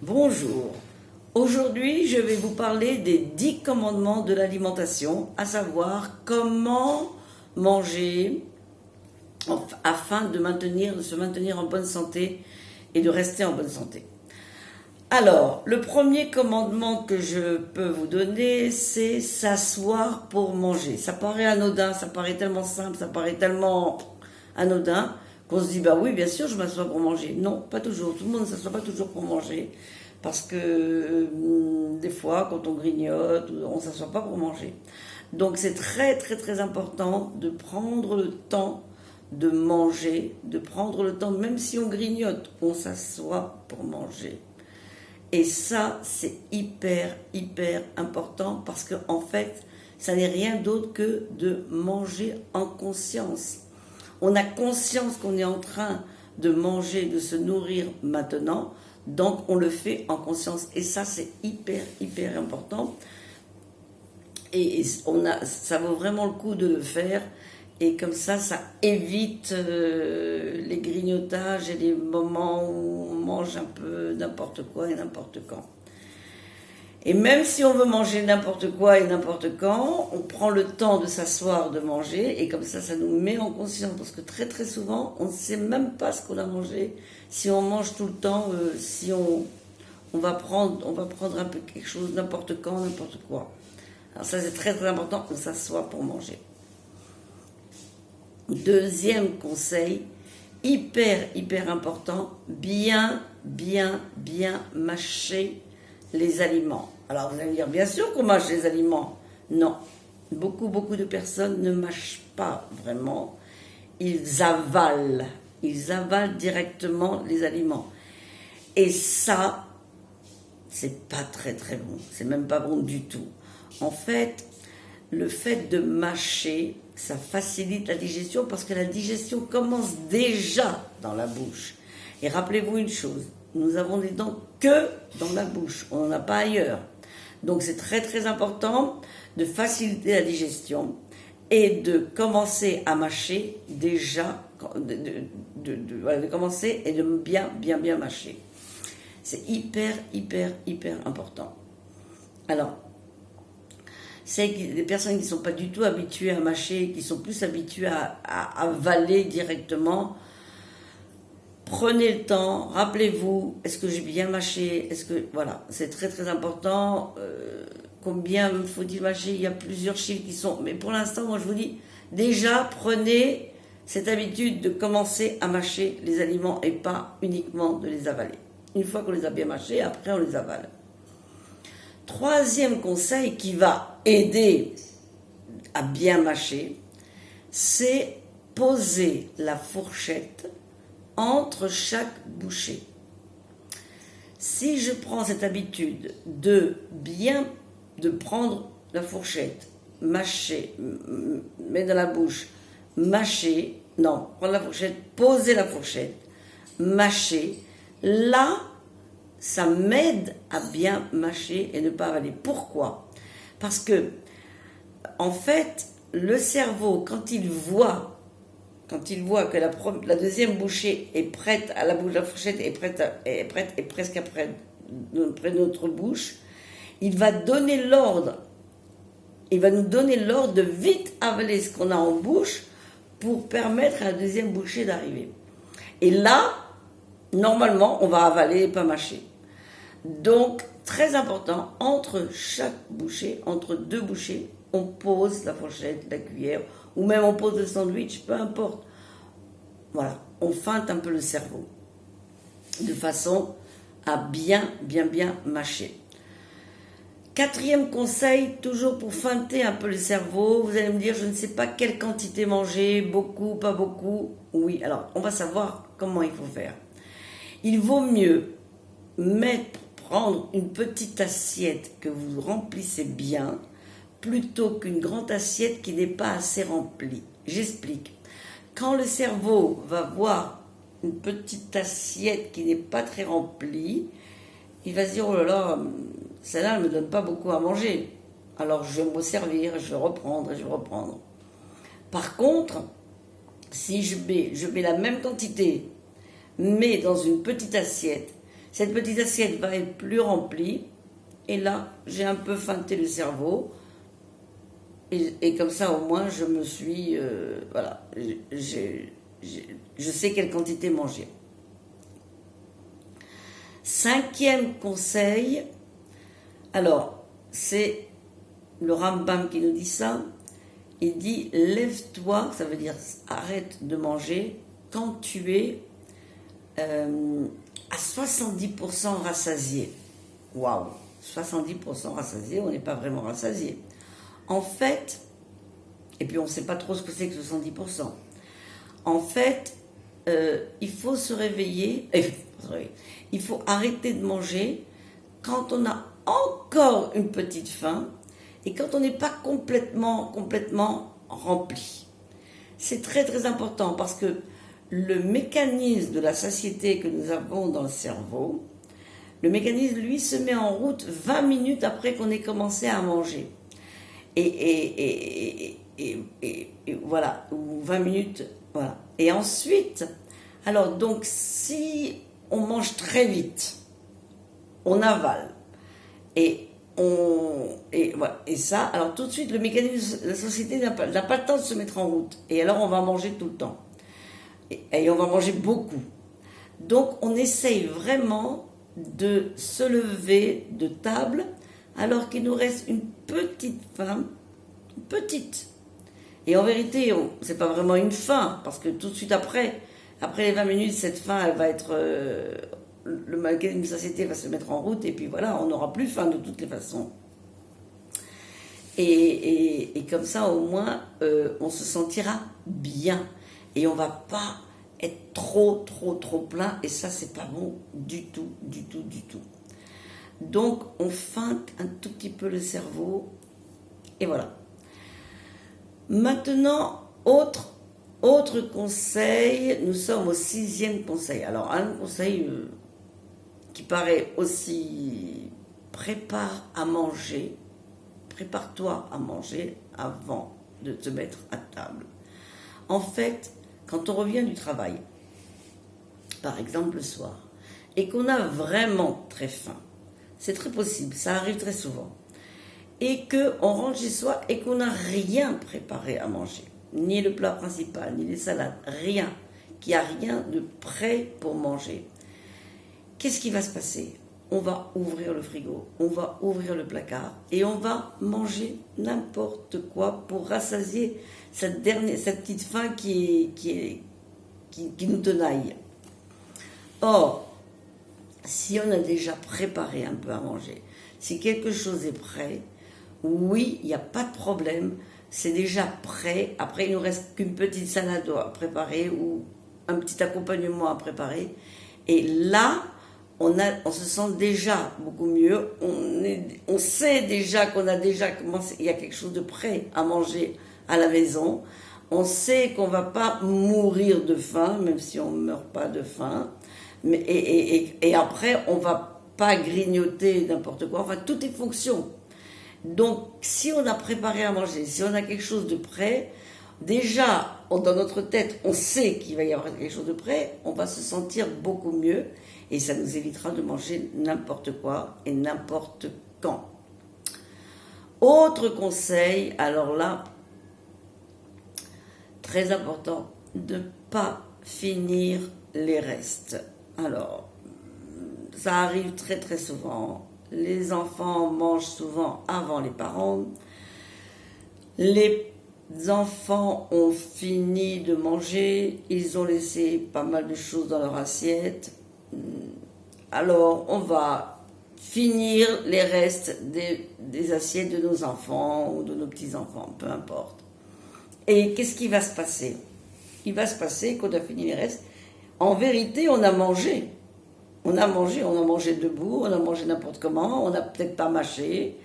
Bonjour. Aujourd'hui, je vais vous parler des 10 commandements de l'alimentation, à savoir comment manger afin de se maintenir en bonne santé et de rester en bonne santé. Alors, le premier commandement que je peux vous donner, c'est s'asseoir pour manger. Ça paraît anodin, ça paraît tellement simple, ça paraît tellement anodin qu'on se dit, bah oui, bien sûr, je m'assois pour manger. Non, pas toujours. Tout le monde ne s'assoit pas toujours pour manger. Parce que des fois, quand on grignote, on ne s'assoit pas pour manger. Donc c'est très très très important de prendre le temps de manger, de prendre le temps, même si on grignote, on s'assoit pour manger. Et ça, c'est hyper hyper important parce que en fait, ça n'est rien d'autre que de manger en conscience. On a conscience qu'on est en train de manger, de se nourrir maintenant. Donc, on le fait en conscience. Et ça, c'est hyper, hyper important. Et ça vaut vraiment le coup de le faire. Et comme ça évite les grignotages et les moments où on mange un peu n'importe quoi et n'importe quand. Et même si on veut manger n'importe quoi et n'importe quand, on prend le temps de s'asseoir, de manger, et comme ça nous met en conscience. Parce que très très souvent, on ne sait même pas ce qu'on a mangé. Si on mange tout le temps, si on va prendre un peu quelque chose, n'importe quand, n'importe quoi. Alors ça, c'est très très important qu'on s'assoie pour manger. Deuxième conseil, hyper hyper important, bien mâcher les aliments. Alors vous allez me dire, bien sûr qu'on mâche les aliments. Non, beaucoup de personnes ne mâchent pas vraiment. Ils avalent directement les aliments. Et ça, c'est pas très très bon. C'est même pas bon du tout. En fait, le fait de mâcher, ça facilite la digestion parce que la digestion commence déjà dans la bouche. Et rappelez-vous une chose, nous avons des dents que dans la bouche, on n'en a pas ailleurs. Donc c'est très très important de faciliter la digestion et de commencer à mâcher déjà, de commencer et de bien mâcher. C'est hyper important. Alors, c'est des personnes qui ne sont pas du tout habituées à mâcher, qui sont plus habituées à avaler directement. Prenez le temps, rappelez-vous, est-ce que j'ai bien mâché? Voilà, c'est très très important. Combien faut-il mâcher? Il y a plusieurs chiffres qui sont... Mais pour l'instant, moi je vous dis, déjà prenez cette habitude de commencer à mâcher les aliments et pas uniquement de les avaler. Une fois qu'on les a bien mâchés, après on les avale. Troisième conseil qui va aider à bien mâcher, c'est poser la fourchette entre chaque bouchée. Si je prends cette habitude de prendre la fourchette, mâcher, mettre dans la bouche, mâcher, non, prendre la fourchette, poser la fourchette, mâcher, là, ça m'aide à bien mâcher et ne pas avaler. Pourquoi? Parce que, en fait, le cerveau, quand il voit que la deuxième bouchée est prête, à la bouche de la fourchette est presque près de notre bouche, il va nous donner l'ordre de vite avaler ce qu'on a en bouche pour permettre à la deuxième bouchée d'arriver. Et là, normalement, on va avaler et pas mâcher. Donc, très important, entre chaque bouchée, entre deux bouchées, on pose la fourchette, la cuillère, ou même on pose le sandwich, peu importe. Voilà, on feinte un peu le cerveau, de façon à bien mâcher. Quatrième conseil, toujours pour feinter un peu le cerveau, vous allez me dire, je ne sais pas quelle quantité manger, beaucoup, pas beaucoup. Oui, alors, on va savoir comment il faut faire. Il vaut mieux prendre une petite assiette que vous remplissez bien, plutôt qu'une grande assiette qui n'est pas assez remplie. J'explique. Quand le cerveau va voir une petite assiette qui n'est pas très remplie, il va se dire, oh là là, celle-là ne me donne pas beaucoup à manger. Alors je vais me servir, je vais reprendre. Par contre, si je mets la même quantité, mais dans une petite assiette, cette petite assiette va être plus remplie. Et là, j'ai un peu feinté le cerveau. Et comme ça, au moins, je me suis... voilà, je sais quelle quantité manger. 5e conseil, alors, c'est le Rambam qui nous dit ça. Il dit, lève-toi, ça veut dire arrête de manger quand tu es à 70% rassasié. Waouh, 70% rassasié, on n'est pas vraiment rassasié. En fait, et puis on ne sait pas trop ce que c'est que 70%. En fait, il faut se réveiller, il faut arrêter de manger quand on a encore une petite faim et quand on n'est pas complètement rempli. C'est très très important parce que le mécanisme de la satiété que nous avons dans le cerveau, le mécanisme, lui, se met en route 20 minutes après qu'on ait commencé à manger. Et voilà, ou 20 minutes, voilà. Et ensuite, alors donc si on mange très vite, on avale, voilà, et ça, alors tout de suite, le mécanisme de la société n'a pas le temps de se mettre en route. Et alors on va manger tout le temps. Et on va manger beaucoup. Donc on essaye vraiment de se lever de table alors qu'il nous reste une petite faim, petite. Et en vérité, c'est pas vraiment une faim, parce que tout de suite après les 20 minutes, cette faim, elle va être... le mécanisme de satiété va se mettre en route, et puis voilà, on n'aura plus faim de toutes les façons. Et comme ça, au moins, on se sentira bien. Et on va pas être trop plein, et ça, c'est pas bon du tout. Donc, on feinte un tout petit peu le cerveau, et voilà. Maintenant, autre conseil, nous sommes au 6e conseil. Alors, un conseil qui paraît aussi, prépare-toi à manger avant de te mettre à table. En fait, quand on revient du travail, par exemple le soir, et qu'on a vraiment très faim, c'est très possible, ça arrive très souvent, et qu'on rentre chez soi et qu'on n'a rien préparé à manger, ni le plat principal, ni les salades, rien, qu'il n'y a rien de prêt pour manger. Qu'est-ce qui va se passer? On va ouvrir le frigo, on va ouvrir le placard et on va manger n'importe quoi pour rassasier cette petite faim qui nous tenaille. Or, si on a déjà préparé un peu à manger, si quelque chose est prêt, oui, il n'y a pas de problème, c'est déjà prêt. Après, il ne nous reste qu'une petite salade à préparer ou un petit accompagnement à préparer. Et là, on se sent déjà beaucoup mieux. On sait déjà qu'on a déjà commencé, il y a quelque chose de prêt à manger à la maison. On sait qu'on ne va pas mourir de faim, même si on ne meurt pas de faim. Et après, on ne va pas grignoter n'importe quoi. Enfin, tout est fonction. Donc, si on a préparé à manger, si on a quelque chose de prêt, déjà, dans notre tête, on sait qu'il va y avoir quelque chose de prêt, on va se sentir beaucoup mieux et ça nous évitera de manger n'importe quoi et n'importe quand. Autre conseil, alors là, très important, de ne pas finir les restes. Alors, ça arrive très très souvent. Les enfants mangent souvent avant les parents. Les enfants ont fini de manger, ils ont laissé pas mal de choses dans leur assiette. Alors, on va finir les restes des assiettes de nos enfants ou de nos petits-enfants, peu importe. Et qu'est-ce qui va se passer? Il va se passer qu'on a fini les restes. En vérité, on a mangé. On a mangé debout, on a mangé n'importe comment, on n'a peut-être pas mâché.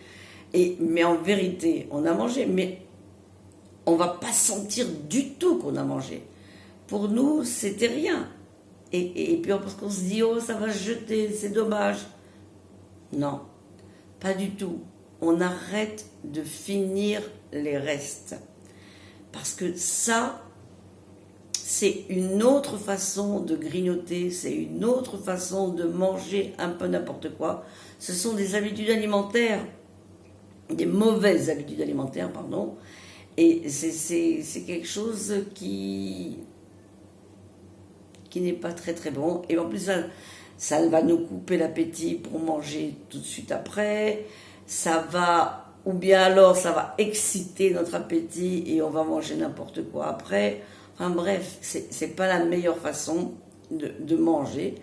Mais en vérité, on a mangé. Mais on ne va pas sentir du tout qu'on a mangé. Pour nous, c'était rien. Et puis parce qu'on se dit, oh, ça va se jeter, c'est dommage. Non, pas du tout. On arrête de finir les restes. Parce que ça, c'est une autre façon de grignoter, c'est une autre façon de manger un peu n'importe quoi. Ce sont des habitudes alimentaires, des mauvaises habitudes alimentaires, pardon. Et c'est quelque chose qui n'est pas très très bon. Et en plus, ça va nous couper l'appétit pour manger tout de suite après. Ça va, ou bien alors ça va exciter notre appétit et on va manger n'importe quoi après. Enfin bref, c'est pas la meilleure façon de manger.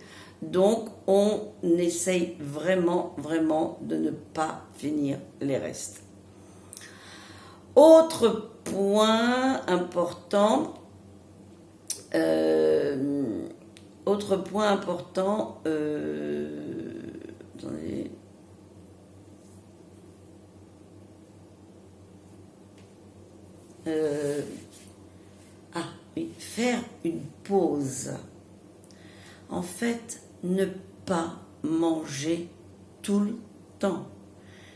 Donc on essaye vraiment, vraiment de ne pas finir les restes. Autre point important, attendez. Oui, faire une pause. En fait, ne pas manger tout le temps.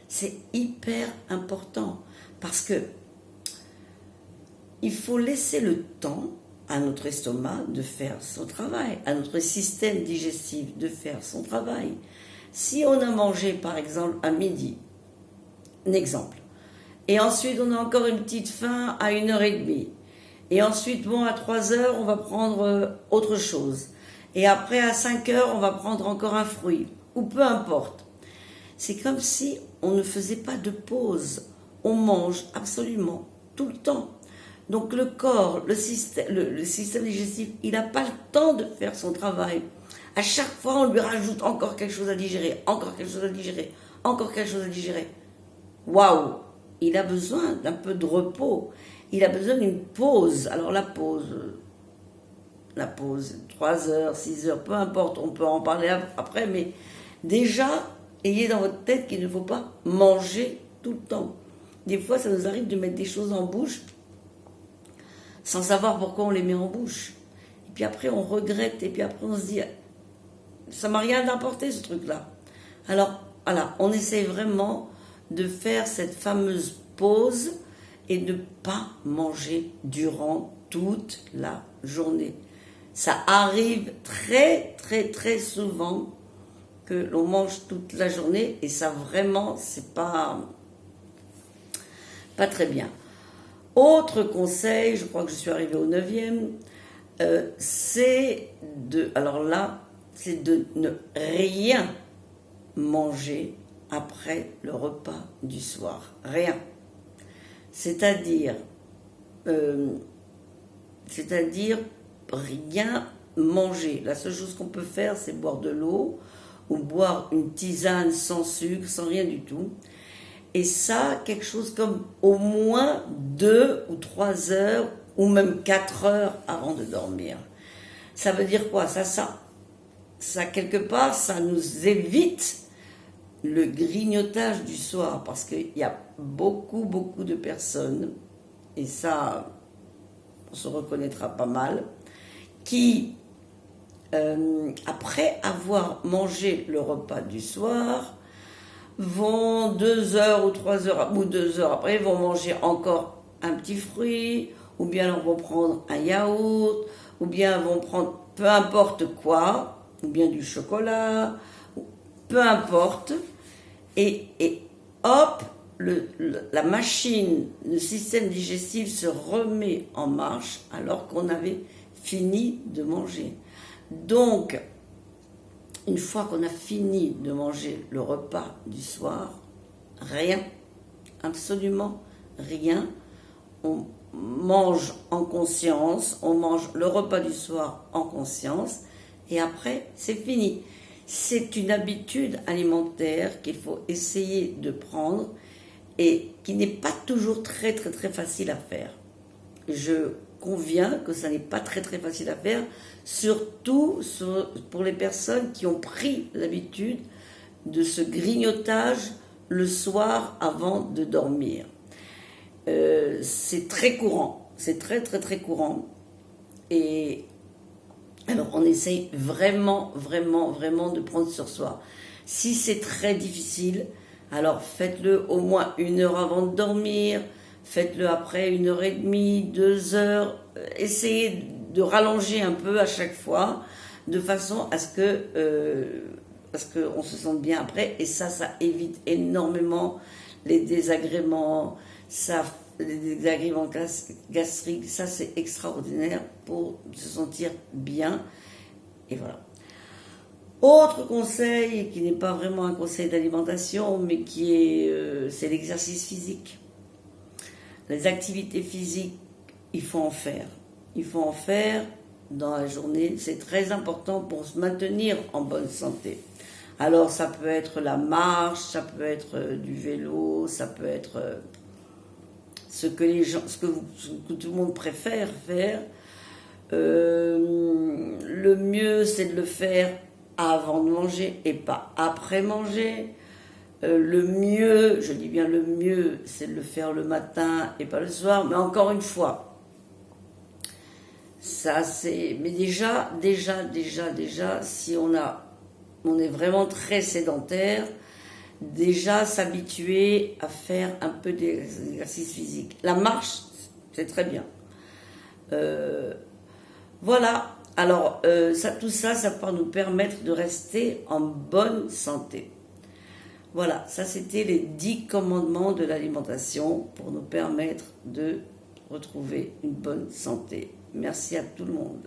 C'est hyper important parce que il faut laisser le temps à notre estomac de faire son travail, à notre système digestif de faire son travail. Si on a mangé par exemple à midi, un exemple, et ensuite on a encore une petite faim à 1h30, et ensuite bon à 3h on va prendre autre chose, et après à 5h on va prendre encore un fruit, ou peu importe. C'est comme si on ne faisait pas de pause, on mange absolument tout le temps. Donc le corps, le système digestif, il n'a pas le temps de faire son travail. À chaque fois, on lui rajoute encore quelque chose à digérer, encore quelque chose à digérer, encore quelque chose à digérer. Waouh! Il a besoin d'un peu de repos. Il a besoin d'une pause. Alors la pause, 3 heures, 6 heures, peu importe, on peut en parler après, mais déjà, ayez dans votre tête qu'il ne faut pas manger tout le temps. Des fois, ça nous arrive de mettre des choses en bouche sans savoir pourquoi on les met en bouche. Et puis après, on regrette, et puis après, on se dit, ça m'a rien apporté ce truc-là. Alors, voilà, on essaie vraiment de faire cette fameuse pause et de ne pas manger durant toute la journée. Ça arrive très, très, très souvent que l'on mange toute la journée, et ça vraiment, c'est pas très bien. Autre conseil, je crois que je suis arrivée au 9e, c'est de ne rien manger après le repas du soir. Rien. C'est-à-dire rien manger. La seule chose qu'on peut faire, c'est boire de l'eau ou boire une tisane sans sucre, sans rien du tout. Et ça, quelque chose comme au moins 2 ou 3 heures, ou même 4 heures avant de dormir. Ça veut dire quoi? Ça quelque part, ça nous évite le grignotage du soir, parce qu'il y a beaucoup, beaucoup de personnes, et ça, on se reconnaîtra pas mal, qui, après avoir mangé le repas du soir, vont 2 heures ou 3 heures, ou 2 heures après, vont manger encore un petit fruit, ou bien alors vont prendre un yaourt, ou bien vont prendre peu importe quoi, ou bien du chocolat, peu importe, et hop, la machine, le système digestif se remet en marche alors qu'on avait fini de manger. Donc, une fois qu'on a fini de manger le repas du soir, rien, absolument rien, on mange en conscience, on mange le repas du soir en conscience, et après, c'est fini. C'est une habitude alimentaire qu'il faut essayer de prendre et qui n'est pas toujours très, très, très facile à faire. Je conviens que ça n'est pas très, très facile à faire, surtout pour les personnes qui ont pris l'habitude de ce grignotage le soir avant de dormir. C'est très courant, c'est très très très courant, et alors on essaye vraiment vraiment vraiment de prendre sur soi. Si c'est très difficile, alors faites-le au moins 1 heure avant de dormir, faites-le après 1h30, 2 heures, essayez de rallonger un peu à chaque fois, de façon à ce qu'on se sente bien après, et ça évite énormément les désagréments, les désagréments gastriques, ça c'est extraordinaire pour se sentir bien, et voilà. Autre conseil, qui n'est pas vraiment un conseil d'alimentation, mais c'est l'exercice physique. Les activités physiques, il faut en faire. Il faut en faire dans la journée, c'est très important pour se maintenir en bonne santé. Alors ça peut être la marche, ça peut être du vélo, ça peut être ce que tout le monde préfère faire. Le mieux, c'est de le faire avant de manger et pas après manger. Le mieux, je dis bien le mieux, c'est de le faire le matin et pas le soir. Mais encore une fois, ça c'est... Mais déjà, si on est vraiment très sédentaire, déjà s'habituer à faire un peu d'exercice physique. La marche, c'est très bien. Voilà. Alors, tout ça va nous permettre de rester en bonne santé. Voilà, ça c'était les 10 commandements de l'alimentation pour nous permettre de retrouver une bonne santé. Merci à tout le monde.